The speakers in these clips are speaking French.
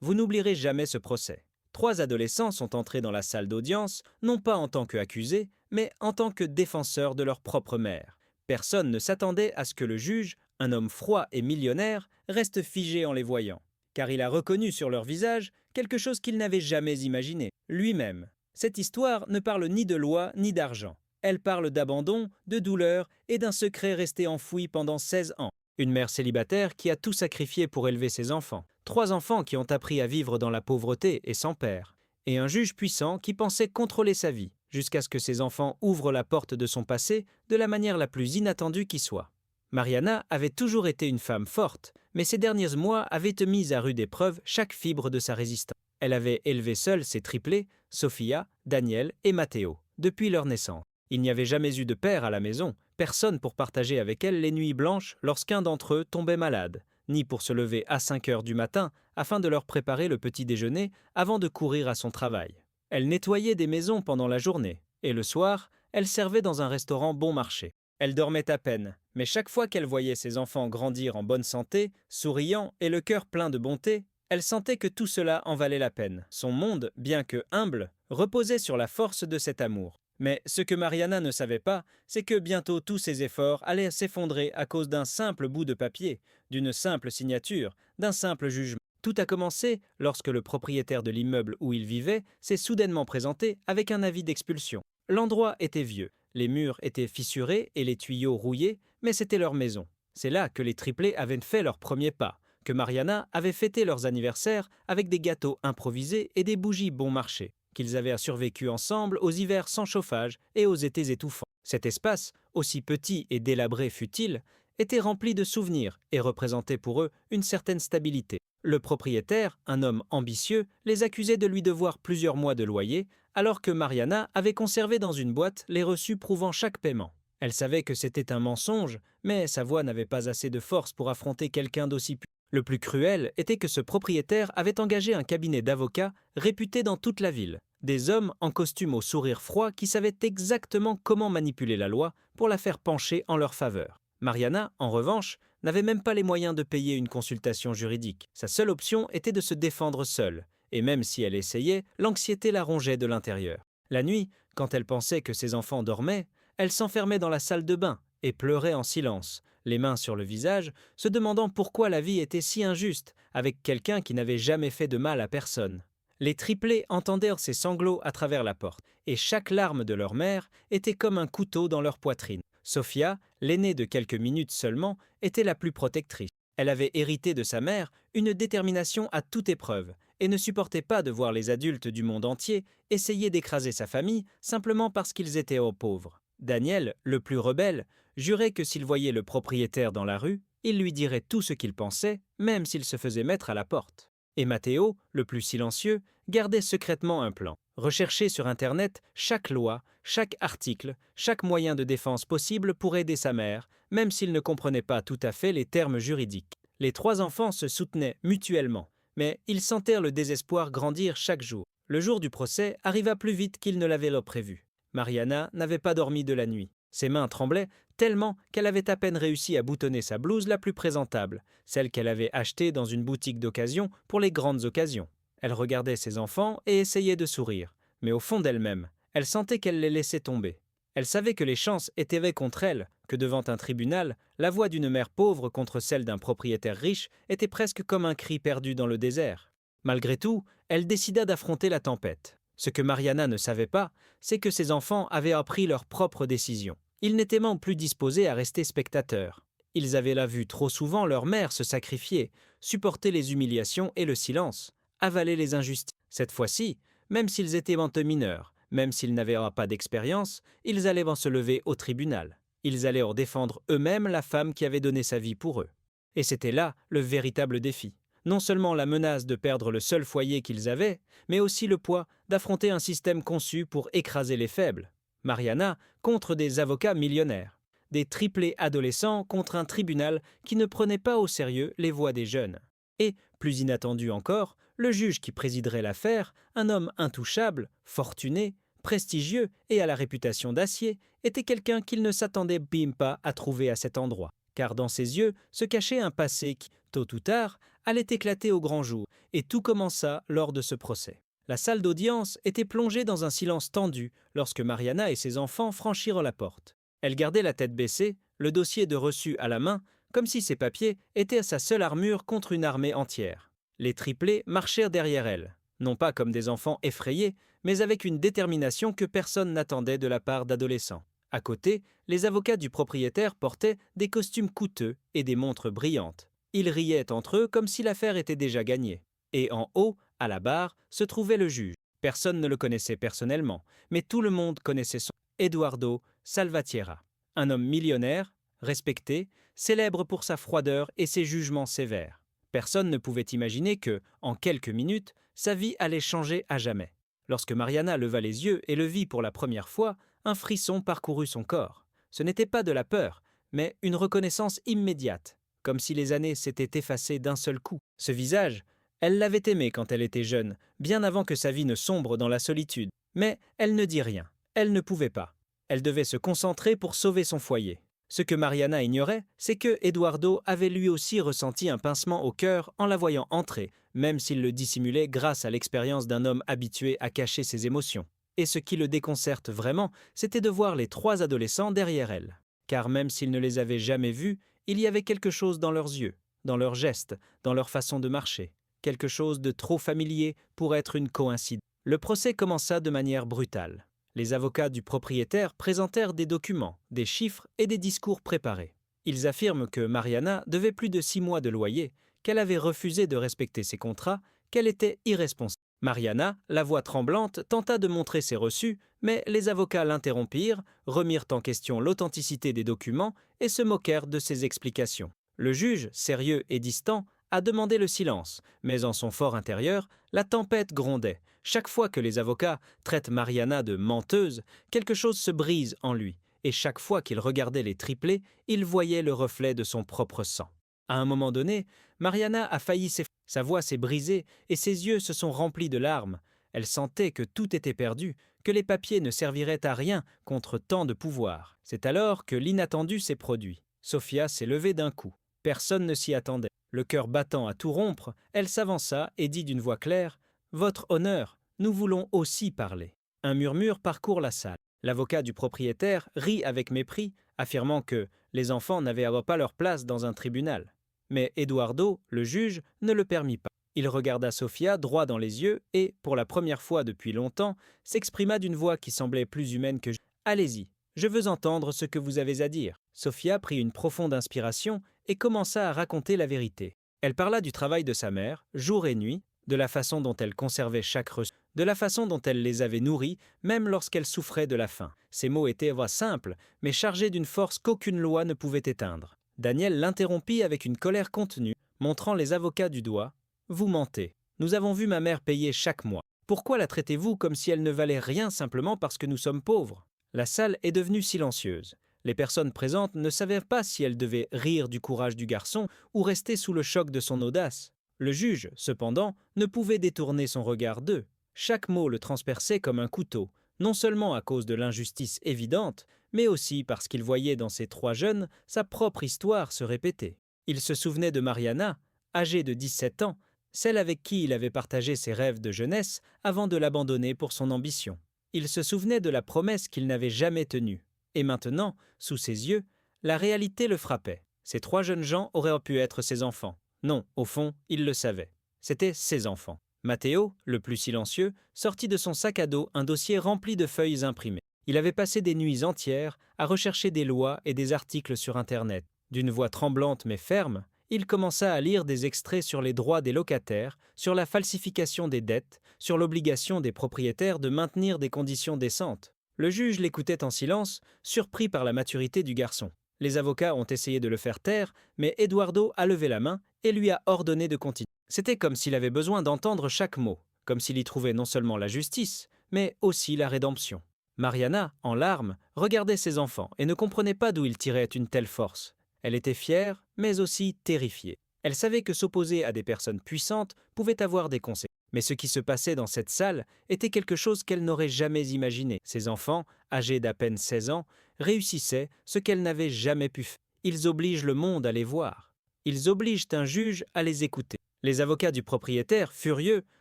Vous n'oublierez jamais ce procès. 3 adolescents sont entrés dans la salle d'audience, non pas en tant qu'accusés, mais en tant que défenseurs de leur propre mère. Personne ne s'attendait à ce que le juge, un homme froid et millionnaire, reste figé en les voyant, car il a reconnu sur leur visage quelque chose qu'il n'avait jamais imaginé, lui-même. Cette histoire ne parle ni de loi ni d'argent. Elle parle d'abandon, de douleur et d'un secret resté enfoui pendant 16 ans. Une mère célibataire qui a tout sacrifié pour élever ses enfants. 3 enfants qui ont appris à vivre dans la pauvreté et sans père. Et un juge puissant qui pensait contrôler sa vie, jusqu'à ce que ses enfants ouvrent la porte de son passé de la manière la plus inattendue qui soit. Mariana avait toujours été une femme forte, mais ces derniers mois avaient mis à rude épreuve chaque fibre de sa résistance. Elle avait élevé seule ses triplés, Sofia, Daniel et Matteo, depuis leur naissance. Il n'y avait jamais eu de père à la maison, personne pour partager avec elle les nuits blanches lorsqu'un d'entre eux tombait malade, ni pour se lever à 5 heures du matin afin de leur préparer le petit déjeuner avant de courir à son travail. Elle nettoyait des maisons pendant la journée, et le soir, elle servait dans un restaurant bon marché. Elle dormait à peine, mais chaque fois qu'elle voyait ses enfants grandir en bonne santé, souriant et le cœur plein de bonté, elle sentait que tout cela en valait la peine. Son monde, bien que humble, reposait sur la force de cet amour. Mais ce que Mariana ne savait pas, c'est que bientôt tous ses efforts allaient s'effondrer à cause d'un simple bout de papier, d'une simple signature, d'un simple jugement. Tout a commencé lorsque le propriétaire de l'immeuble où il vivait s'est soudainement présenté avec un avis d'expulsion. L'endroit était vieux, les murs étaient fissurés et les tuyaux rouillés, mais c'était leur maison. C'est là que les triplés avaient fait leurs premiers pas, que Mariana avait fêté leurs anniversaires avec des gâteaux improvisés et des bougies bon marché, qu'ils avaient survécu ensemble aux hivers sans chauffage et aux étés étouffants. Cet espace, aussi petit et délabré fût-il, était rempli de souvenirs et représentait pour eux une certaine stabilité. Le propriétaire, un homme ambitieux, les accusait de lui devoir plusieurs mois de loyer, alors que Mariana avait conservé dans une boîte les reçus prouvant chaque paiement. Elle savait que c'était un mensonge, mais sa voix n'avait pas assez de force pour affronter quelqu'un d'aussi puissant. Le plus cruel était que ce propriétaire avait engagé un cabinet d'avocats réputé dans toute la ville. Des hommes en costume au sourire froid qui savaient exactement comment manipuler la loi pour la faire pencher en leur faveur. Mariana, en revanche, n'avait même pas les moyens de payer une consultation juridique. Sa seule option était de se défendre seule, et même si elle essayait, l'anxiété la rongeait de l'intérieur. La nuit, quand elle pensait que ses enfants dormaient, elle s'enfermait dans la salle de bain et pleurait en silence, les mains sur le visage, se demandant pourquoi la vie était si injuste avec quelqu'un qui n'avait jamais fait de mal à personne. Les triplés entendirent ses sanglots à travers la porte, et chaque larme de leur mère était comme un couteau dans leur poitrine. Sofia, l'aînée de quelques minutes seulement, était la plus protectrice. Elle avait hérité de sa mère une détermination à toute épreuve, et ne supportait pas de voir les adultes du monde entier essayer d'écraser sa famille simplement parce qu'ils étaient pauvres. Daniel, le plus rebelle, jurait que s'il voyait le propriétaire dans la rue, il lui dirait tout ce qu'il pensait, même s'il se faisait mettre à la porte. Et Matteo, le plus silencieux, gardait secrètement un plan. Rechercher sur Internet chaque loi, chaque article, chaque moyen de défense possible pour aider sa mère, même s'il ne comprenait pas tout à fait les termes juridiques. Les 3 enfants se soutenaient mutuellement, mais ils sentèrent le désespoir grandir chaque jour. Le jour du procès arriva plus vite qu'ils ne l'avaient prévu. Mariana n'avait pas dormi de la nuit. Ses mains tremblaient tellement qu'elle avait à peine réussi à boutonner sa blouse la plus présentable, celle qu'elle avait achetée dans une boutique d'occasion pour les grandes occasions. Elle regardait ses enfants et essayait de sourire, mais au fond d'elle-même, elle sentait qu'elle les laissait tomber. Elle savait que les chances étaient contre elle, que devant un tribunal, la voix d'une mère pauvre contre celle d'un propriétaire riche était presque comme un cri perdu dans le désert. Malgré tout, elle décida d'affronter la tempête. Ce que Mariana ne savait pas, c'est que ses enfants avaient appris leurs propres décisions. Ils n'étaient même plus disposés à rester spectateurs. Ils avaient là vu trop souvent leur mère se sacrifier, supporter les humiliations et le silence, avaler les injustices. Cette fois-ci, même s'ils étaient mineurs, même s'ils n'avaient pas d'expérience, ils allaient se lever au tribunal. Ils allaient défendre eux-mêmes la femme qui avait donné sa vie pour eux. Et c'était là le véritable défi. Non seulement la menace de perdre le seul foyer qu'ils avaient, mais aussi le poids d'affronter un système conçu pour écraser les faibles. Mariana contre des avocats millionnaires. Des triplés adolescents contre un tribunal qui ne prenait pas au sérieux les voix des jeunes. Et, plus inattendu encore, le juge qui présiderait l'affaire, un homme intouchable, fortuné, prestigieux et à la réputation d'acier, était quelqu'un qu'il ne s'attendait pas à trouver à cet endroit. Car dans ses yeux se cachait un passé qui, tôt ou tard, allait éclater au grand jour, Et tout commença lors de ce procès. La salle d'audience était plongée dans un silence tendu lorsque Mariana et ses enfants franchirent la porte. Elle gardait la tête baissée, le dossier de reçu à la main, comme si ces papiers étaient sa seule armure contre une armée entière. Les triplés marchèrent derrière elle, non pas comme des enfants effrayés, mais avec une détermination que personne n'attendait de la part d'adolescents. À côté, les avocats du propriétaire portaient des costumes coûteux et des montres brillantes. Ils riaient entre eux comme si l'affaire était déjà gagnée. Et en haut, à la barre, se trouvait le juge. Personne ne le connaissait personnellement, mais tout le monde connaissait son Eduardo Salvatierra. Un homme millionnaire, respecté, célèbre pour sa froideur et ses jugements sévères. Personne ne pouvait imaginer que, en quelques minutes, sa vie allait changer à jamais. Lorsque Mariana leva les yeux et le vit pour la première fois, un frisson parcourut son corps. Ce n'était pas de la peur, mais une reconnaissance immédiate, comme si les années s'étaient effacées d'un seul coup. Ce visage, elle l'avait aimé quand elle était jeune, bien avant que sa vie ne sombre dans la solitude. Mais elle ne dit rien. Elle ne pouvait pas. Elle devait se concentrer pour sauver son foyer. Ce que Mariana ignorait, c'est que Eduardo avait lui aussi ressenti un pincement au cœur en la voyant entrer, même s'il le dissimulait grâce à l'expérience d'un homme habitué à cacher ses émotions. Et ce qui le déconcerte vraiment, c'était de voir les trois adolescents derrière elle. Car même s'il ne les avait jamais vus, il y avait quelque chose dans leurs yeux, dans leurs gestes, dans leur façon de marcher. Quelque chose de trop familier pour être une coïncidence. Le procès commença de manière brutale. Les avocats du propriétaire présentèrent des documents, des chiffres et des discours préparés. Ils affirment que Mariana devait plus de 6 mois de loyer, qu'elle avait refusé de respecter ses contrats, qu'elle était irresponsable. Mariana, la voix tremblante, tenta de montrer ses reçus, mais les avocats l'interrompirent, remirent en question l'authenticité des documents et se moquèrent de ses explications. Le juge, sérieux et distant, a demandé le silence, mais en son fort intérieur, la tempête grondait. Chaque fois que les avocats traitent Mariana de menteuse, quelque chose se brise en lui, et chaque fois qu'il regardait les triplés, il voyait le reflet de son propre sang. À un moment donné, Mariana a failli s'effondrer. Sa voix s'est brisée et ses yeux se sont remplis de larmes. Elle sentait que tout était perdu, que les papiers ne serviraient à rien contre tant de pouvoir. C'est alors que l'inattendu s'est produit. Sofia s'est levée d'un coup. Personne ne s'y attendait. Le cœur battant à tout rompre, elle s'avança et dit d'une voix claire « Votre honneur, nous voulons aussi parler ». Un murmure parcourt la salle. L'avocat du propriétaire rit avec mépris, affirmant que les enfants n'avaient pas leur place dans un tribunal. Mais Eduardo, le juge, ne le permit pas. Il regarda Sofia droit dans les yeux et, pour la première fois depuis longtemps, s'exprima d'une voix qui semblait plus humaine que « Allez-y, je veux entendre ce que vous avez à dire ». Sofia prit une profonde inspiration et commença à raconter la vérité. Elle parla du travail de sa mère, jour et nuit, de la façon dont elle conservait chaque reçu, de la façon dont elle les avait nourris, même lorsqu'elle souffrait de la faim. Ces mots étaient simples, mais chargés d'une force qu'aucune loi ne pouvait éteindre. Daniel l'interrompit avec une colère contenue, montrant les avocats du doigt. « Vous mentez. Nous avons vu ma mère payer chaque mois. Pourquoi la traitez-vous comme si elle ne valait rien simplement parce que nous sommes pauvres ?» La salle est devenue silencieuse. Les personnes présentes ne savaient pas si elles devaient rire du courage du garçon ou rester sous le choc de son audace. Le juge, cependant, ne pouvait détourner son regard d'eux. Chaque mot le transperçait comme un couteau, non seulement à cause de l'injustice évidente, mais aussi parce qu'il voyait dans ces trois jeunes sa propre histoire se répéter. Il se souvenait de Mariana, âgée de 17 ans, celle avec qui il avait partagé ses rêves de jeunesse avant de l'abandonner pour son ambition. Il se souvenait de la promesse qu'il n'avait jamais tenue. Et maintenant, sous ses yeux, la réalité le frappait. Ces trois jeunes gens auraient pu être ses enfants. Non, au fond, il le savait. C'étaient ses enfants. Matteo, le plus silencieux, sortit de son sac à dos un dossier rempli de feuilles imprimées. Il avait passé des nuits entières à rechercher des lois et des articles sur Internet. D'une voix tremblante mais ferme, il commença à lire des extraits sur les droits des locataires, sur la falsification des dettes, sur l'obligation des propriétaires de maintenir des conditions décentes. Le juge l'écoutait en silence, surpris par la maturité du garçon. Les avocats ont essayé de le faire taire, mais Eduardo a levé la main et lui a ordonné de continuer. C'était comme s'il avait besoin d'entendre chaque mot, comme s'il y trouvait non seulement la justice, mais aussi la rédemption. Mariana, en larmes, regardait ses enfants et ne comprenait pas d'où ils tiraient une telle force. Elle était fière, mais aussi terrifiée. Elle savait que s'opposer à des personnes puissantes pouvait avoir des conséquences. Mais ce qui se passait dans cette salle était quelque chose qu'elle n'aurait jamais imaginé. Ses enfants, âgés d'à peine 16 ans, réussissaient ce qu'elle n'avait jamais pu faire. Ils obligent le monde à les voir. Ils obligent un juge à les écouter. Les avocats du propriétaire, furieux,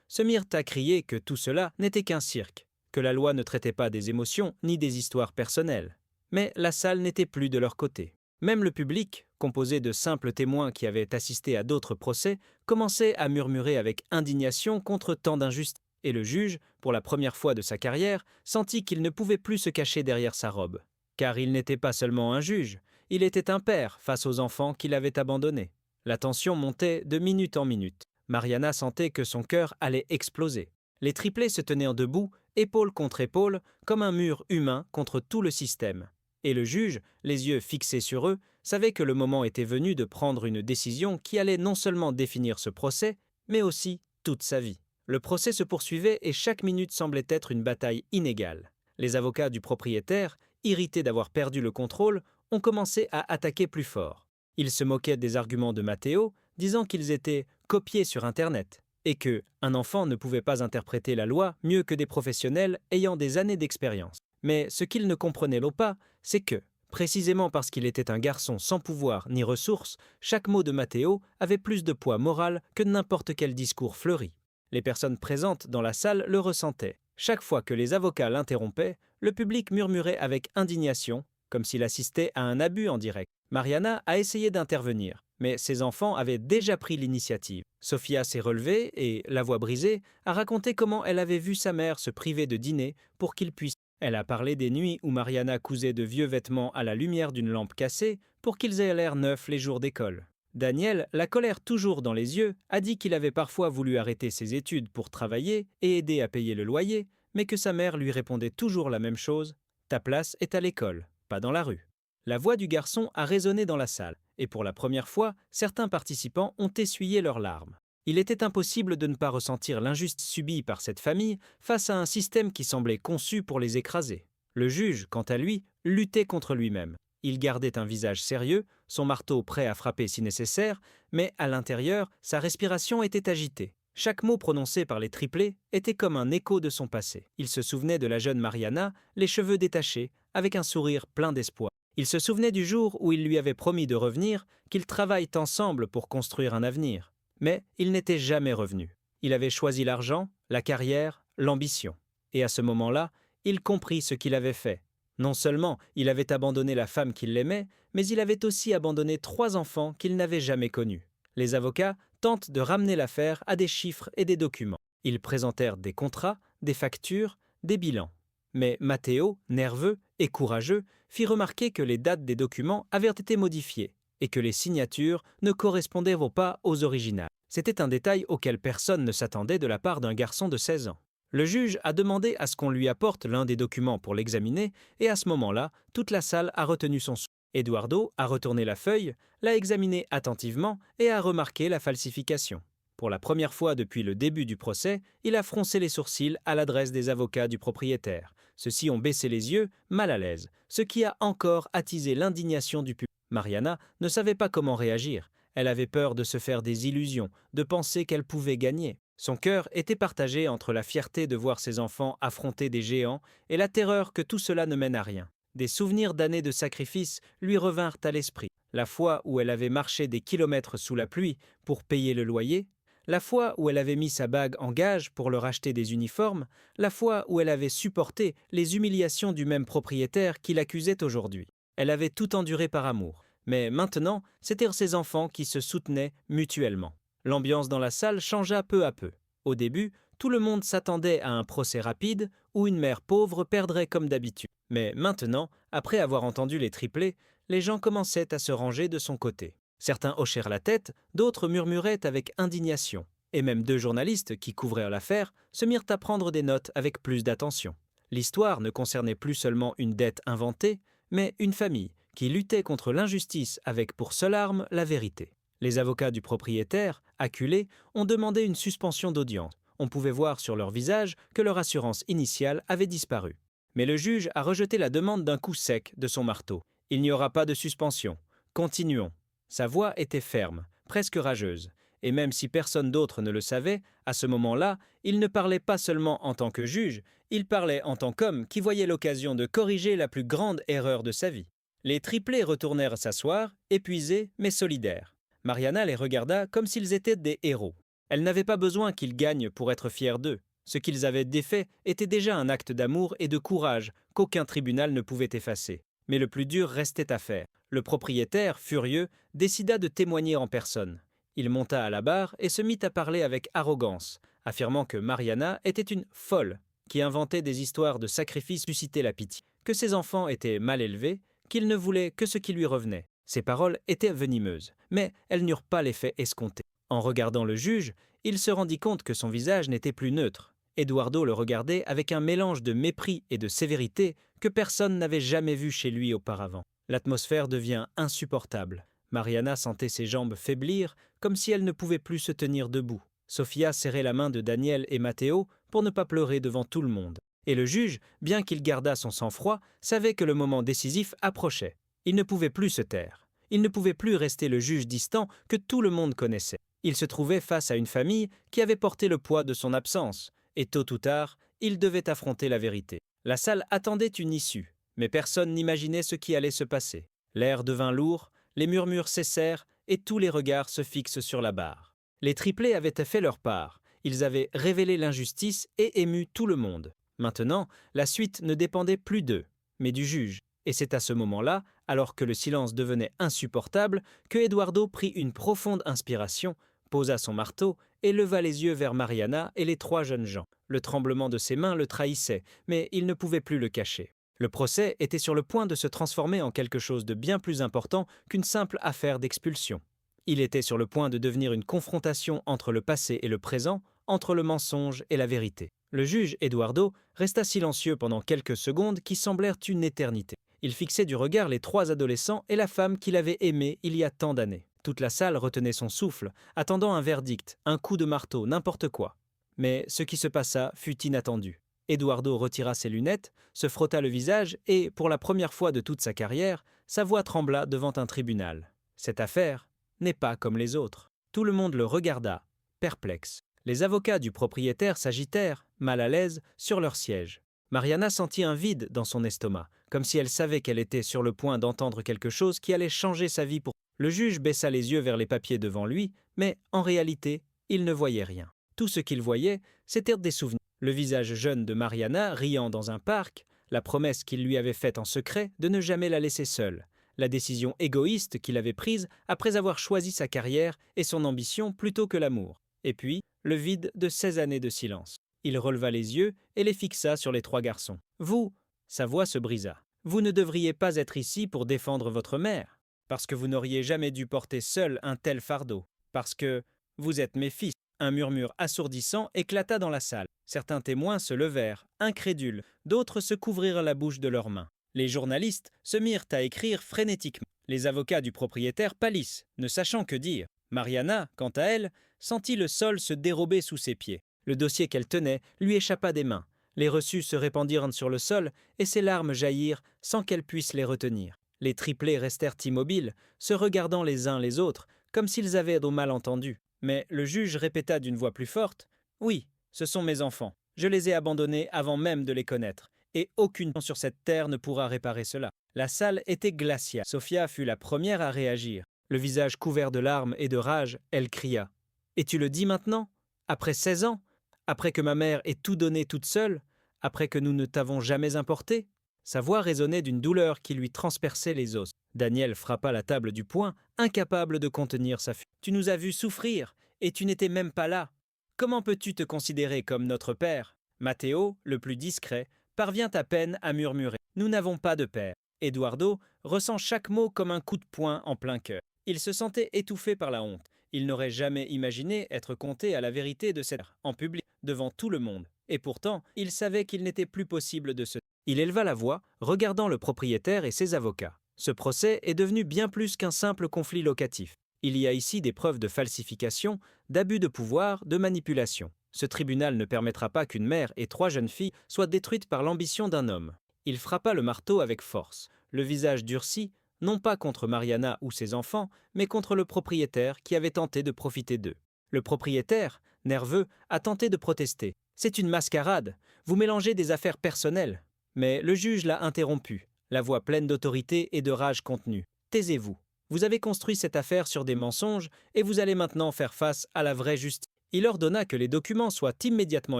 se mirent à crier que tout cela n'était qu'un cirque, que la loi ne traitait pas des émotions ni des histoires personnelles. Mais la salle n'était plus de leur côté. Même le public, composé de simples témoins qui avaient assisté à d'autres procès, commençait à murmurer avec indignation contre tant d'injustice. Et le juge, pour la première fois de sa carrière, sentit qu'il ne pouvait plus se cacher derrière sa robe. Car il n'était pas seulement un juge, il était un père face aux enfants qu'il avait abandonnés. La tension montait de minute en minute. Mariana sentait que son cœur allait exploser. Les triplés se tenaient debout, épaule contre épaule, comme un mur humain contre tout le système. Et le juge, les yeux fixés sur eux, savait que le moment était venu de prendre une décision qui allait non seulement définir ce procès, mais aussi toute sa vie. Le procès se poursuivait et chaque minute semblait être une bataille inégale. Les avocats du propriétaire, irrités d'avoir perdu le contrôle, ont commencé à attaquer plus fort. Ils se moquaient des arguments de Matteo, disant qu'ils étaient copiés sur Internet et que un enfant ne pouvait pas interpréter la loi mieux que des professionnels ayant des années d'expérience. Mais ce qu'ils ne comprenaient pas, c'est que, précisément parce qu'il était un garçon sans pouvoir ni ressources, chaque mot de Matteo avait plus de poids moral que n'importe quel discours fleuri. Les personnes présentes dans la salle le ressentaient. Chaque fois que les avocats l'interrompaient, le public murmurait avec indignation, comme s'il assistait à un abus en direct. Mariana a essayé d'intervenir, mais ses enfants avaient déjà pris l'initiative. Sophia s'est relevée et, la voix brisée, a raconté comment elle avait vu sa mère se priver de dîner pour qu'il puisse. Elle a parlé des nuits où Mariana cousait de vieux vêtements à la lumière d'une lampe cassée pour qu'ils aient l'air neufs les jours d'école. Daniel, la colère toujours dans les yeux, a dit qu'il avait parfois voulu arrêter ses études pour travailler et aider à payer le loyer, mais que sa mère lui répondait toujours la même chose : « Ta place est à l'école, pas dans la rue ». La voix du garçon a résonné dans la salle, et pour la première fois, certains participants ont essuyé leurs larmes. Il était impossible de ne pas ressentir l'injustice subie par cette famille face à un système qui semblait conçu pour les écraser. Le juge, quant à lui, luttait contre lui-même. Il gardait un visage sérieux, son marteau prêt à frapper si nécessaire, mais à l'intérieur, sa respiration était agitée. Chaque mot prononcé par les triplés était comme un écho de son passé. Il se souvenait de la jeune Mariana, les cheveux détachés, avec un sourire plein d'espoir. Il se souvenait du jour où il lui avait promis de revenir, qu'ils travaillent ensemble pour construire un avenir. Mais il n'était jamais revenu. Il avait choisi l'argent, la carrière, l'ambition. Et à ce moment-là, il comprit ce qu'il avait fait. Non seulement il avait abandonné la femme qu'il aimait, mais il avait aussi abandonné 3 enfants qu'il n'avait jamais connus. Les avocats tentent de ramener l'affaire à des chiffres et des documents. Ils présentèrent des contrats, des factures, des bilans. Mais Matteo, nerveux et courageux, fit remarquer que les dates des documents avaient été modifiées et que les signatures ne correspondaient pas aux originales. C'était un détail auquel personne ne s'attendait de la part d'un garçon de 16 ans. Le juge a demandé à ce qu'on lui apporte l'un des documents pour l'examiner et à ce moment-là, toute la salle a retenu son souffle. Eduardo a retourné la feuille, l'a examinée attentivement et a remarqué la falsification. Pour la première fois depuis le début du procès, il a froncé les sourcils à l'adresse des avocats du propriétaire. Ceux-ci ont baissé les yeux, mal à l'aise, ce qui a encore attisé l'indignation du public. Mariana ne savait pas comment réagir. Elle avait peur de se faire des illusions, de penser qu'elle pouvait gagner. Son cœur était partagé entre la fierté de voir ses enfants affronter des géants et la terreur que tout cela ne mène à rien. Des souvenirs d'années de sacrifice lui revinrent à l'esprit. La fois où elle avait marché des kilomètres sous la pluie pour payer le loyer, la fois où elle avait mis sa bague en gage pour leur acheter des uniformes, la fois où elle avait supporté les humiliations du même propriétaire qui l'accusait aujourd'hui. Elle avait tout enduré par amour. Mais maintenant, c'étaient ses enfants qui se soutenaient mutuellement. L'ambiance dans la salle changea peu à peu. Au début, tout le monde s'attendait à un procès rapide où une mère pauvre perdrait comme d'habitude. Mais maintenant, après avoir entendu les triplés, les gens commençaient à se ranger de son côté. Certains hochèrent la tête, d'autres murmuraient avec indignation. Et même 2 journalistes qui couvraient l'affaire se mirent à prendre des notes avec plus d'attention. L'histoire ne concernait plus seulement une dette inventée, mais une famille qui luttait contre l'injustice avec pour seule arme la vérité. Les avocats du propriétaire, acculés, ont demandé une suspension d'audience. On pouvait voir sur leur visage que leur assurance initiale avait disparu. Mais le juge a rejeté la demande d'un coup sec de son marteau. Il n'y aura pas de suspension. Continuons. Sa voix était ferme, presque rageuse. Et même si personne d'autre ne le savait, à ce moment-là, il ne parlait pas seulement en tant que juge, il parlait en tant qu'homme qui voyait l'occasion de corriger la plus grande erreur de sa vie. Les triplés retournèrent s'asseoir, épuisés mais solidaires. Mariana les regarda comme s'ils étaient des héros. Elle n'avait pas besoin qu'ils gagnent pour être fiers d'eux. Ce qu'ils avaient défait était déjà un acte d'amour et de courage qu'aucun tribunal ne pouvait effacer. Mais le plus dur restait à faire. Le propriétaire, furieux, décida de témoigner en personne. Il monta à la barre et se mit à parler avec arrogance, affirmant que Mariana était une folle qui inventait des histoires de sacrifices susciter la pitié, que ses enfants étaient mal élevés, qu'il ne voulait que ce qui lui revenait. Ces paroles étaient venimeuses, mais elles n'eurent pas l'effet escompté. En regardant le juge, il se rendit compte que son visage n'était plus neutre. Eduardo le regardait avec un mélange de mépris et de sévérité que personne n'avait jamais vu chez lui auparavant. L'atmosphère devient insupportable. Mariana sentait ses jambes faiblir, comme si elle ne pouvait plus se tenir debout. Sofia serrait la main de Daniel et Matteo pour ne pas pleurer devant tout le monde. Et le juge, bien qu'il gardât son sang-froid, savait que le moment décisif approchait. Il ne pouvait plus se taire. Il ne pouvait plus rester le juge distant que tout le monde connaissait. Il se trouvait face à une famille qui avait porté le poids de son absence, et tôt ou tard, il devait affronter la vérité. La salle attendait une issue, mais personne n'imaginait ce qui allait se passer. L'air devint lourd, les murmures cessèrent, et tous les regards se fixent sur la barre. Les triplés avaient fait leur part. Ils avaient révélé l'injustice et ému tout le monde. Maintenant, la suite ne dépendait plus d'eux, mais du juge. Et c'est à ce moment-là, alors que le silence devenait insupportable, que Eduardo prit une profonde inspiration, posa son marteau et leva les yeux vers Mariana et les trois jeunes gens. Le tremblement de ses mains le trahissait, mais il ne pouvait plus le cacher. Le procès était sur le point de se transformer en quelque chose de bien plus important qu'une simple affaire d'expulsion. Il était sur le point de devenir une confrontation entre le passé et le présent, entre le mensonge et la vérité. Le juge Eduardo resta silencieux pendant quelques secondes qui semblèrent une éternité. Il fixait du regard les trois adolescents et la femme qu'il avait aimée il y a tant d'années. Toute la salle retenait son souffle, attendant un verdict, un coup de marteau, n'importe quoi. Mais ce qui se passa fut inattendu. Eduardo retira ses lunettes, se frotta le visage et, pour la première fois de toute sa carrière, sa voix trembla devant un tribunal. Cette affaire n'est pas comme les autres. Tout le monde le regarda, perplexe. Les avocats du propriétaire s'agitèrent, mal à l'aise, sur leur siège. Mariana sentit un vide dans son estomac, comme si elle savait qu'elle était sur le point d'entendre quelque chose qui allait changer sa vie pour... Le juge baissa les yeux vers les papiers devant lui, mais en réalité, il ne voyait rien. Tout ce qu'il voyait, c'était des souvenirs. Le visage jeune de Mariana riant dans un parc, la promesse qu'il lui avait faite en secret de ne jamais la laisser seule, la décision égoïste qu'il avait prise après avoir choisi sa carrière et son ambition plutôt que l'amour. Et puis, le vide de 16 années de silence. Il releva les yeux et les fixa sur les trois garçons. « Vous » sa voix se brisa. « Vous ne devriez pas être ici pour défendre votre mère, parce que vous n'auriez jamais dû porter seul un tel fardeau, parce que vous êtes mes fils. » Un murmure assourdissant éclata dans la salle. Certains témoins se levèrent, incrédules, d'autres se couvrirent la bouche de leurs mains. Les journalistes se mirent à écrire frénétiquement. Les avocats du propriétaire pâlissent, ne sachant que dire. Mariana, quant à elle, sentit le sol se dérober sous ses pieds. Le dossier qu'elle tenait lui échappa des mains. Les reçus se répandirent sur le sol et ses larmes jaillirent sans qu'elle puisse les retenir. Les triplés restèrent immobiles, se regardant les uns les autres, comme s'ils avaient au malentendu. Mais le juge répéta d'une voix plus forte « Oui, ce sont mes enfants. Je les ai abandonnés avant même de les connaître, et aucune sur cette terre ne pourra réparer cela. » La salle était glaciale. Sofia fut la première à réagir. Le visage couvert de larmes et de rage, elle cria « Et tu le dis maintenant? Après 16 ans? Après que ma mère ait tout donné toute seule? Après que nous ne t'avons jamais importé ?» Sa voix résonnait d'une douleur qui lui transperçait les os. Daniel frappa la table du poing, incapable de contenir sa furie. « Tu nous as vus souffrir, et tu n'étais même pas là. Comment peux-tu te considérer comme notre père ?» Matteo, le plus discret, parvient à peine à murmurer « Nous n'avons pas de père. » Eduardo ressent chaque mot comme un coup de poing en plein cœur. Il se sentait étouffé par la honte. Il n'aurait jamais imaginé être confronté à la vérité de cette en public, devant tout le monde. Et pourtant, il savait qu'il n'était plus possible de se... Il éleva la voix, regardant le propriétaire et ses avocats. Ce procès est devenu bien plus qu'un simple conflit locatif. Il y a ici des preuves de falsification, d'abus de pouvoir, de manipulation. Ce tribunal ne permettra pas qu'une mère et trois jeunes filles soient détruites par l'ambition d'un homme. Il frappa le marteau avec force, le visage durci, non pas contre Mariana ou ses enfants, mais contre le propriétaire qui avait tenté de profiter d'eux. Le propriétaire, nerveux, a tenté de protester. « C'est une mascarade, vous mélangez des affaires personnelles. » Mais le juge l'a interrompu, la voix pleine d'autorité et de rage contenue. « Taisez-vous. Vous avez construit cette affaire sur des mensonges et vous allez maintenant faire face à la vraie justice. » Il ordonna que les documents soient immédiatement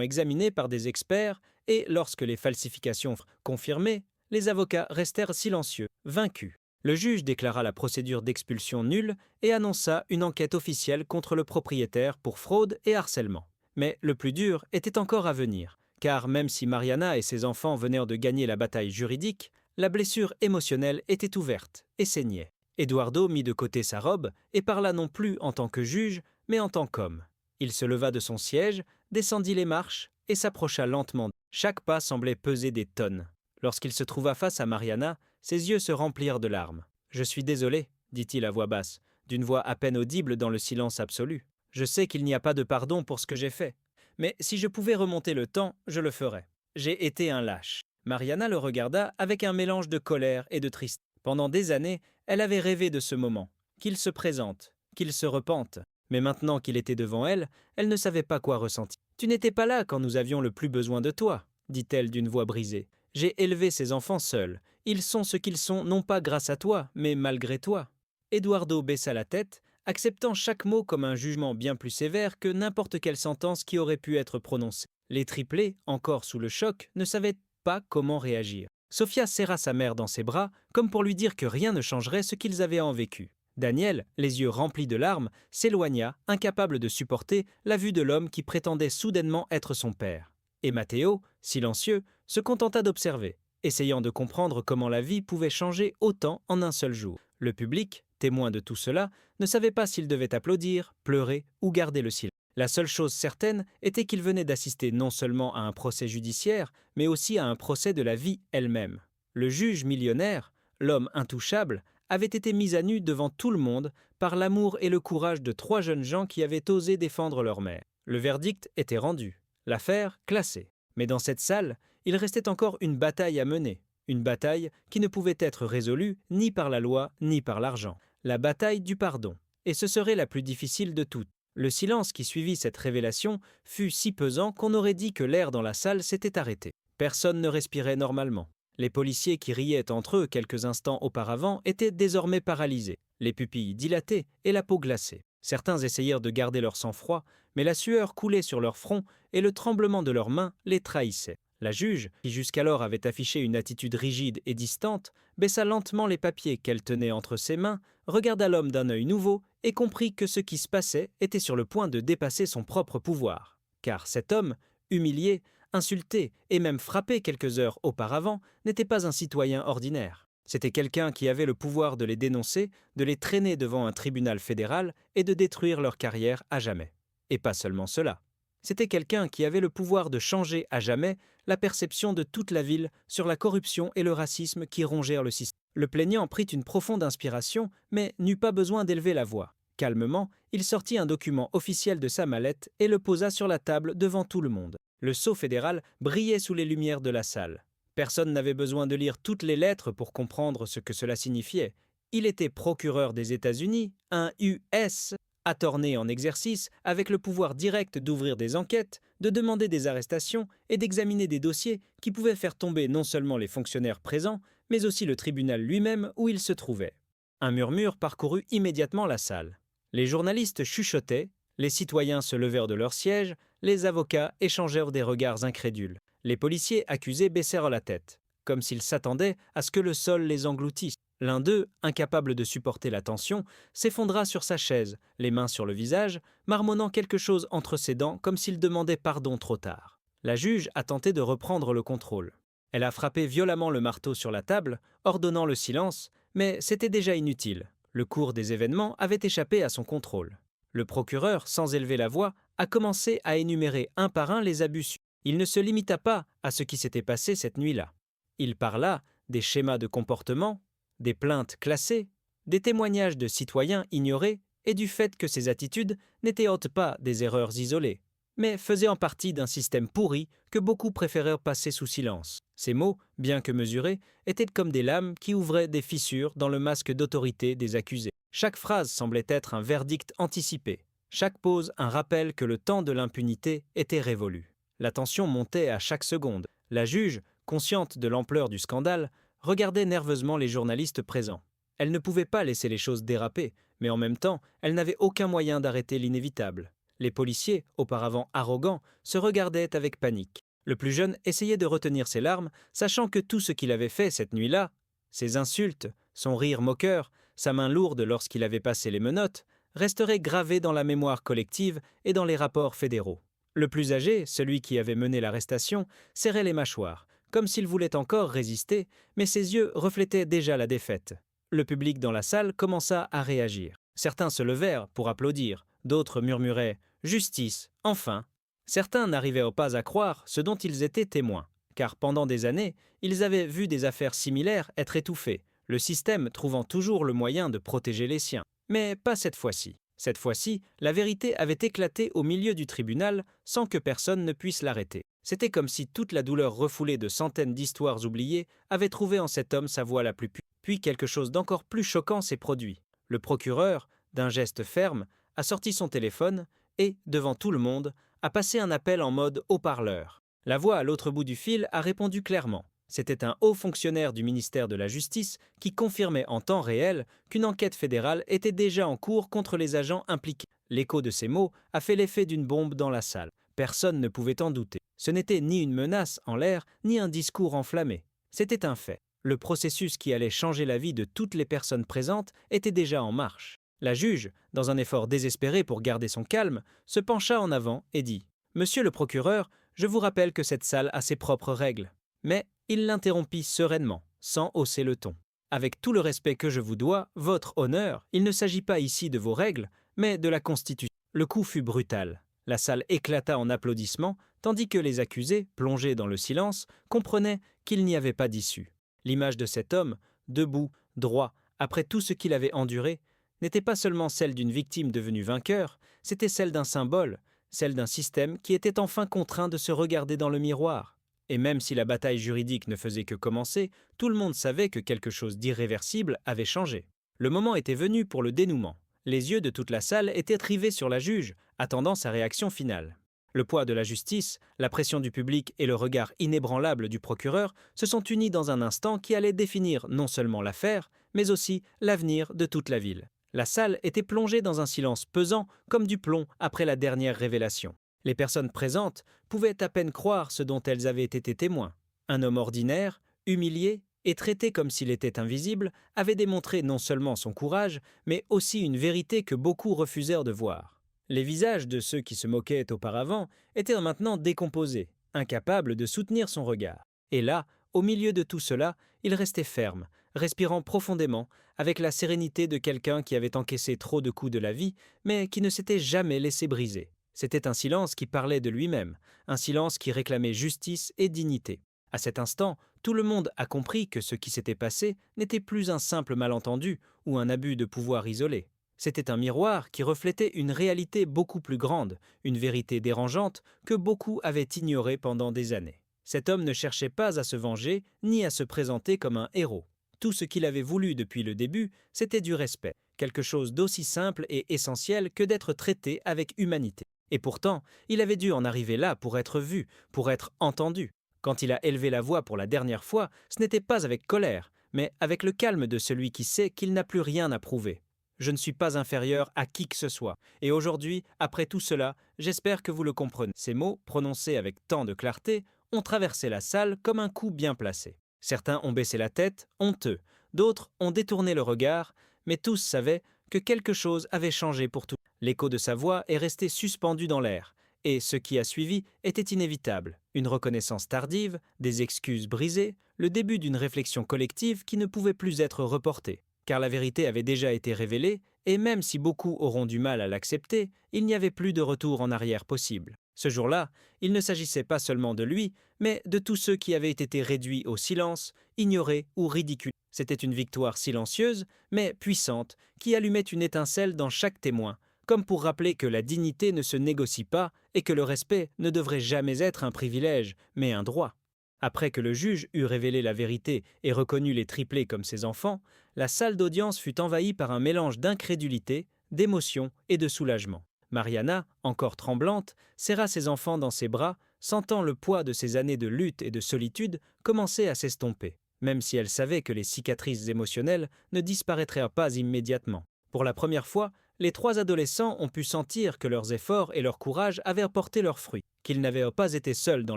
examinés par des experts et, lorsque les falsifications furent confirmées, les avocats restèrent silencieux, vaincus. Le juge déclara la procédure d'expulsion nulle et annonça une enquête officielle contre le propriétaire pour fraude et harcèlement. Mais le plus dur était encore à venir, car même si Mariana et ses enfants venèrent de gagner la bataille juridique, la blessure émotionnelle était ouverte et saignait. Eduardo mit de côté sa robe et parla non plus en tant que juge, mais en tant qu'homme. Il se leva de son siège, descendit les marches et s'approcha lentement. Chaque pas semblait peser des tonnes. Lorsqu'il se trouva face à Mariana, ses yeux se remplirent de larmes. « Je suis désolé, dit-il à voix basse, d'une voix à peine audible dans le silence absolu. Je sais qu'il n'y a pas de pardon pour ce que j'ai fait. Mais si je pouvais remonter le temps, je le ferais. J'ai été un lâche. » Mariana le regarda avec un mélange de colère et de tristesse. Pendant des années, elle avait rêvé de ce moment, qu'il se présente, qu'il se repente. Mais maintenant qu'il était devant elle, elle ne savait pas quoi ressentir. « Tu n'étais pas là quand nous avions le plus besoin de toi, » dit-elle d'une voix brisée. « J'ai élevé ces enfants seuls. Ils sont ce qu'ils sont non pas grâce à toi, mais malgré toi. » Eduardo baissa la tête, acceptant chaque mot comme un jugement bien plus sévère que n'importe quelle sentence qui aurait pu être prononcée. Les triplés, encore sous le choc, ne savaient pas comment réagir. Sofia serra sa mère dans ses bras, comme pour lui dire que rien ne changerait ce qu'ils avaient en vécu. Daniel, les yeux remplis de larmes, s'éloigna, incapable de supporter la vue de l'homme qui prétendait soudainement être son père. Et Matteo, silencieux, se contenta d'observer, essayant de comprendre comment la vie pouvait changer autant en un seul jour. Le public, témoin de tout cela, ne savait pas s'il devait applaudir, pleurer ou garder le silence. La seule chose certaine était qu'il venait d'assister non seulement à un procès judiciaire, mais aussi à un procès de la vie elle-même. Le juge millionnaire, l'homme intouchable, avait été mis à nu devant tout le monde par l'amour et le courage de 3 jeunes gens qui avaient osé défendre leur mère. Le verdict était rendu, l'affaire classée. Mais dans cette salle, il restait encore une bataille à mener, une bataille qui ne pouvait être résolue ni par la loi ni par l'argent. La bataille du pardon, et ce serait la plus difficile de toutes. Le silence qui suivit cette révélation fut si pesant qu'on aurait dit que l'air dans la salle s'était arrêté. Personne ne respirait normalement. Les policiers qui riaient entre eux quelques instants auparavant étaient désormais paralysés, les pupilles dilatées et la peau glacée. Certains essayèrent de garder leur sang-froid, mais la sueur coulait sur leur front et le tremblement de leurs mains les trahissait. La juge, qui jusqu'alors avait affiché une attitude rigide et distante, baissa lentement les papiers qu'elle tenait entre ses mains, regarda l'homme d'un œil nouveau et comprit que ce qui se passait était sur le point de dépasser son propre pouvoir. Car cet homme, humilié, insulté et même frappé quelques heures auparavant, n'était pas un citoyen ordinaire. C'était quelqu'un qui avait le pouvoir de les dénoncer, de les traîner devant un tribunal fédéral et de détruire leur carrière à jamais. Et pas seulement cela. C'était quelqu'un qui avait le pouvoir de changer à jamais la perception de toute la ville sur la corruption et le racisme qui rongèrent le système. Le plaignant prit une profonde inspiration, mais n'eut pas besoin d'élever la voix. Calmement, il sortit un document officiel de sa mallette et le posa sur la table devant tout le monde. Le sceau fédéral brillait sous les lumières de la salle. Personne n'avait besoin de lire toutes les lettres pour comprendre ce que cela signifiait. Il était procureur des États-Unis, un US, attorné en exercice, avec le pouvoir direct d'ouvrir des enquêtes, de demander des arrestations et d'examiner des dossiers qui pouvaient faire tomber non seulement les fonctionnaires présents, mais aussi le tribunal lui-même où il se trouvait. Un murmure parcourut immédiatement la salle. Les journalistes chuchotaient, les citoyens se levèrent de leurs sièges, les avocats échangèrent des regards incrédules. Les policiers accusés baissèrent la tête, comme s'ils s'attendaient à ce que le sol les engloutisse. L'un d'eux, incapable de supporter la tension, s'effondra sur sa chaise, les mains sur le visage, marmonnant quelque chose entre ses dents comme s'il demandait pardon trop tard. La juge a tenté de reprendre le contrôle. Elle a frappé violemment le marteau sur la table, ordonnant le silence, mais c'était déjà inutile. Le cours des événements avait échappé à son contrôle. Le procureur, sans élever la voix, a commencé à énumérer un par un les abus. Il ne se limita pas à ce qui s'était passé cette nuit-là. Il parla des schémas de comportement, des plaintes classées, des témoignages de citoyens ignorés et du fait que ces attitudes n'étaient pas des erreurs isolées, mais faisaient en partie d'un système pourri que beaucoup préférèrent passer sous silence. Ces mots, bien que mesurés, étaient comme des lames qui ouvraient des fissures dans le masque d'autorité des accusés. Chaque phrase semblait être un verdict anticipé, chaque pause un rappel que le temps de l'impunité était révolu. La tension montait à chaque seconde. La juge, consciente de l'ampleur du scandale, regardait nerveusement les journalistes présents. Elle ne pouvait pas laisser les choses déraper, mais en même temps, elle n'avait aucun moyen d'arrêter l'inévitable. Les policiers, auparavant arrogants, se regardaient avec panique. Le plus jeune essayait de retenir ses larmes, sachant que tout ce qu'il avait fait cette nuit-là, ses insultes, son rire moqueur, sa main lourde lorsqu'il avait passé les menottes, resteraient gravés dans la mémoire collective et dans les rapports fédéraux. Le plus âgé, celui qui avait mené l'arrestation, serrait les mâchoires, comme s'il voulait encore résister, mais ses yeux reflétaient déjà la défaite. Le public dans la salle commença à réagir. Certains se levèrent pour applaudir, d'autres murmuraient « Justice, enfin !» Certains n'arrivaient pas à croire ce dont ils étaient témoins, car pendant des années, ils avaient vu des affaires similaires être étouffées, le système trouvant toujours le moyen de protéger les siens. Mais pas cette fois-ci. Cette fois-ci, la vérité avait éclaté au milieu du tribunal sans que personne ne puisse l'arrêter. C'était comme si toute la douleur refoulée de centaines d'histoires oubliées avait trouvé en cet homme sa voix la plus pure. Puis quelque chose d'encore plus choquant s'est produit. Le procureur, d'un geste ferme, a sorti son téléphone et, devant tout le monde, a passé un appel en mode haut-parleur. La voix à l'autre bout du fil a répondu clairement. C'était un haut fonctionnaire du ministère de la Justice qui confirmait en temps réel qu'une enquête fédérale était déjà en cours contre les agents impliqués. L'écho de ces mots a fait l'effet d'une bombe dans la salle. Personne ne pouvait en douter. Ce n'était ni une menace en l'air, ni un discours enflammé. C'était un fait. Le processus qui allait changer la vie de toutes les personnes présentes était déjà en marche. La juge, dans un effort désespéré pour garder son calme, se pencha en avant et dit « Monsieur le procureur, je vous rappelle que cette salle a ses propres règles. » Mais il l'interrompit sereinement, sans hausser le ton. « Avec tout le respect que je vous dois, votre honneur, il ne s'agit pas ici de vos règles, mais de la Constitution. » Le coup fut brutal. La salle éclata en applaudissements, tandis que les accusés, plongés dans le silence, comprenaient qu'il n'y avait pas d'issue. L'image de cet homme, debout, droit, après tout ce qu'il avait enduré, n'était pas seulement celle d'une victime devenue vainqueur, c'était celle d'un symbole, celle d'un système qui était enfin contraint de se regarder dans le miroir. Et même si la bataille juridique ne faisait que commencer, tout le monde savait que quelque chose d'irréversible avait changé. Le moment était venu pour le dénouement. Les yeux de toute la salle étaient rivés sur la juge, attendant sa réaction finale. Le poids de la justice, la pression du public et le regard inébranlable du procureur se sont unis dans un instant qui allait définir non seulement l'affaire, mais aussi l'avenir de toute la ville. La salle était plongée dans un silence pesant comme du plomb après la dernière révélation. Les personnes présentes pouvaient à peine croire ce dont elles avaient été témoins. Un homme ordinaire, humilié et traité comme s'il était invisible, avait démontré non seulement son courage, mais aussi une vérité que beaucoup refusèrent de voir. Les visages de ceux qui se moquaient auparavant étaient maintenant décomposés, incapables de soutenir son regard. Et là, au milieu de tout cela, il restait ferme, respirant profondément, avec la sérénité de quelqu'un qui avait encaissé trop de coups de la vie, mais qui ne s'était jamais laissé briser. C'était un silence qui parlait de lui-même, un silence qui réclamait justice et dignité. À cet instant, tout le monde a compris que ce qui s'était passé n'était plus un simple malentendu ou un abus de pouvoir isolé. C'était un miroir qui reflétait une réalité beaucoup plus grande, une vérité dérangeante que beaucoup avaient ignorée pendant des années. Cet homme ne cherchait pas à se venger ni à se présenter comme un héros. Tout ce qu'il avait voulu depuis le début, c'était du respect, quelque chose d'aussi simple et essentiel que d'être traité avec humanité. Et pourtant, il avait dû en arriver là pour être vu, pour être entendu. Quand il a élevé la voix pour la dernière fois, ce n'était pas avec colère, mais avec le calme de celui qui sait qu'il n'a plus rien à prouver. Je ne suis pas inférieur à qui que ce soit. Et aujourd'hui, après tout cela, j'espère que vous le comprenez. Ces mots, prononcés avec tant de clarté, ont traversé la salle comme un coup bien placé. Certains ont baissé la tête, honteux. D'autres ont détourné le regard, mais tous savaient que quelque chose avait changé pour tout. L'écho de sa voix est resté suspendu dans l'air. Et ce qui a suivi était inévitable. Une reconnaissance tardive, des excuses brisées, le début d'une réflexion collective qui ne pouvait plus être reportée. Car la vérité avait déjà été révélée, et même si beaucoup auront du mal à l'accepter, il n'y avait plus de retour en arrière possible. Ce jour-là, il ne s'agissait pas seulement de lui, mais de tous ceux qui avaient été réduits au silence, ignorés ou ridiculisés. C'était une victoire silencieuse, mais puissante, qui allumait une étincelle dans chaque témoin, comme pour rappeler que la dignité ne se négocie pas et que le respect ne devrait jamais être un privilège, mais un droit. Après que le juge eut révélé la vérité et reconnu les triplés comme ses enfants, la salle d'audience fut envahie par un mélange d'incrédulité, d'émotion et de soulagement. Mariana, encore tremblante, serra ses enfants dans ses bras, sentant le poids de ses années de lutte et de solitude commencer à s'estomper, même si elle savait que les cicatrices émotionnelles ne disparaîtraient pas immédiatement. Pour la première fois, les trois adolescents ont pu sentir que leurs efforts et leur courage avaient apporté leurs fruits, qu'ils n'avaient pas été seuls dans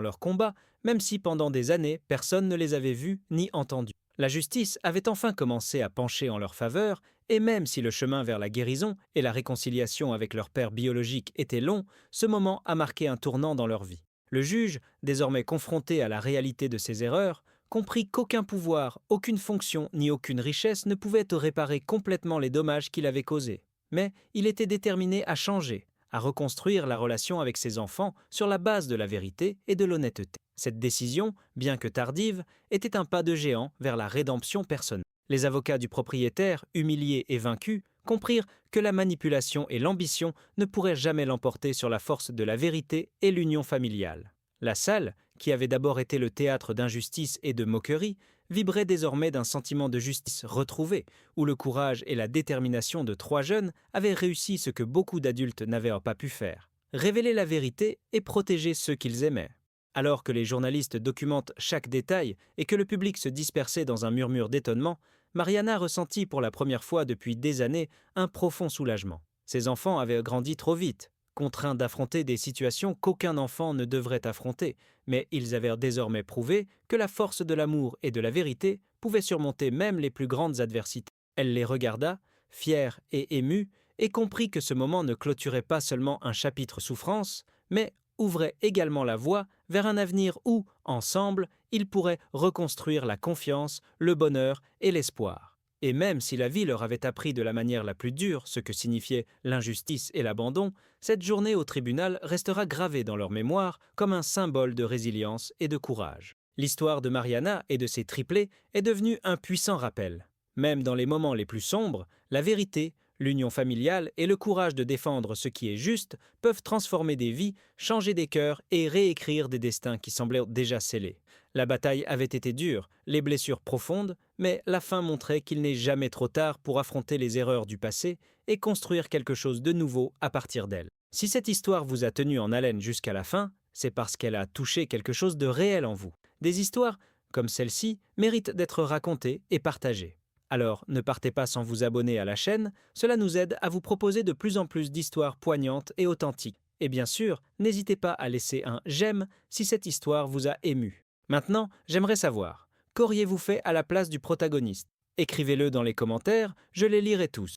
leur combat, même si pendant des années personne ne les avait vus ni entendus. La justice avait enfin commencé à pencher en leur faveur, et même si le chemin vers la guérison et la réconciliation avec leur père biologique était long, ce moment a marqué un tournant dans leur vie. Le juge, désormais confronté à la réalité de ses erreurs, comprit qu'aucun pouvoir, aucune fonction ni aucune richesse ne pouvait réparer complètement les dommages qu'il avait causés. Mais il était déterminé à changer, à reconstruire la relation avec ses enfants sur la base de la vérité et de l'honnêteté. Cette décision, bien que tardive, était un pas de géant vers la rédemption personnelle. Les avocats du propriétaire, humiliés et vaincus, comprirent que la manipulation et l'ambition ne pourraient jamais l'emporter sur la force de la vérité et l'union familiale. La salle, qui avait d'abord été le théâtre d'injustice et de moquerie, vibrait désormais d'un sentiment de justice retrouvé, où le courage et la détermination de trois jeunes avaient réussi ce que beaucoup d'adultes n'avaient pas pu faire: révéler la vérité et protéger ceux qu'ils aimaient. Alors que les journalistes documentent chaque détail et que le public se dispersait dans un murmure d'étonnement, Mariana ressentit pour la première fois depuis des années un profond soulagement. Ses enfants avaient grandi trop vite, contraints d'affronter des situations qu'aucun enfant ne devrait affronter, mais ils avaient désormais prouvé que la force de l'amour et de la vérité pouvait surmonter même les plus grandes adversités. Elle les regarda, fière et émue, et comprit que ce moment ne clôturait pas seulement un chapitre souffrance, mais ouvrait également la voie vers un avenir où, ensemble, ils pourraient reconstruire la confiance, le bonheur et l'espoir. Et même si la vie leur avait appris de la manière la plus dure ce que signifiait l'injustice et l'abandon, cette journée au tribunal restera gravée dans leur mémoire comme un symbole de résilience et de courage. L'histoire de Mariana et de ses triplés est devenue un puissant rappel. Même dans les moments les plus sombres, la vérité, l'union familiale et le courage de défendre ce qui est juste peuvent transformer des vies, changer des cœurs et réécrire des destins qui semblaient déjà scellés. La bataille avait été dure, les blessures profondes, mais la fin montrait qu'il n'est jamais trop tard pour affronter les erreurs du passé et construire quelque chose de nouveau à partir d'elles. Si cette histoire vous a tenu en haleine jusqu'à la fin, c'est parce qu'elle a touché quelque chose de réel en vous. Des histoires, comme celle-ci, méritent d'être racontées et partagées. Alors, ne partez pas sans vous abonner à la chaîne, cela nous aide à vous proposer de plus en plus d'histoires poignantes et authentiques. Et bien sûr, n'hésitez pas à laisser un j'aime si cette histoire vous a ému. Maintenant, j'aimerais savoir, qu'auriez-vous fait à la place du protagoniste? Écrivez-le dans les commentaires, je les lirai tous.